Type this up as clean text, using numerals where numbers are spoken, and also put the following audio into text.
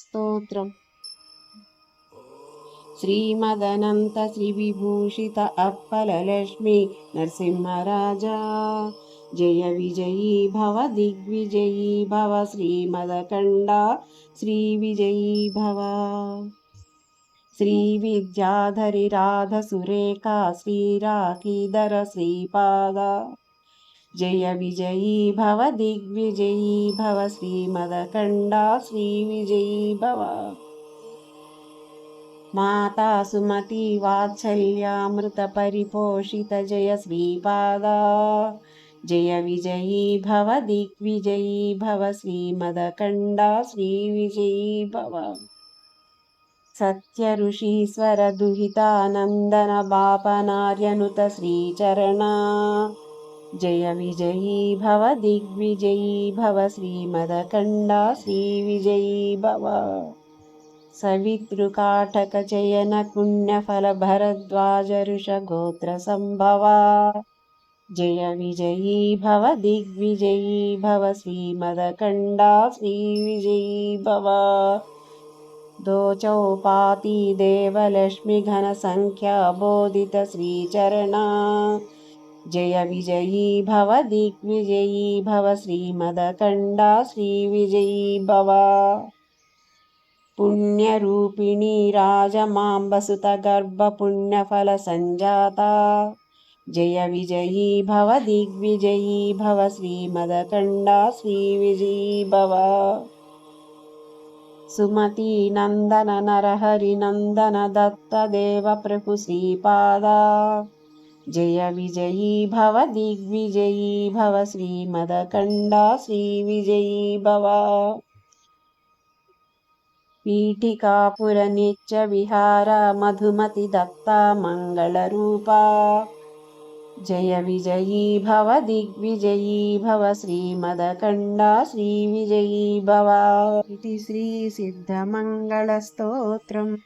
स्तोत्रम्। श्रीमदनन्त श्रीविभूषित अप्पललक्ष्मी नरसिंहराजा जय विजयी भव दिग्विजयी भव श्रीमदकण्डा श्रीविजयी भव। श्रीविद्याधरि राधसुरेखा श्रीराखीधर श्रीपादा जय विजयी भव दिग्विजयी भव श्रीमदकण्डा श्रीविजयी भव। माता सुमति वात्सल्यामृत परिपोषित जय श्रीपादा जय विजयी भव दिग्विजयी भव श्रीमदकण्डा श्रीविजयी भव। सत्य ऋषीश्वर दुहितानन्दन बापनार्यनुत श्रीचरणा जय विजयी भव दिग्विजयी भव श्रीमदकण्डा श्रीविजयी भव। सवितृकाटक चयन पुण्यफल भरद्वाज ऋषगोत्र संभवा जय विजयी भव दिग्विजयी भव श्रीमदकण्डा श्रीविजयी भव। दोचौपाती देवलक्ष्मी घन संख्या बोधित श्रीचरणा जय विजयी भव दिग्विजयी भव श्रीमदकण्डा श्रीविजयी भव। पुण्यरूपिणी राजमाम्बसुत गर्भ पुण्यफल संजाता जय विजयी भव दिग्विजयी भव श्रीमदकण्डा श्रीविजयी भव। सुमती नंदन नरहरि नंदन दत्त देव प्रभु श्रीपादा जय विजयी भव दिग्विजयी भव श्रीमदकण्डा श्रीविजयी भव। पीठिकापुर नित्य विहार मधुमति दत्ता मंगलरूपा जय विजयी भव दिग्विजयी भव श्रीमदकण्डा श्रीविजयी भव। इति श्री सिद्धमंगलस्तोत्रम्।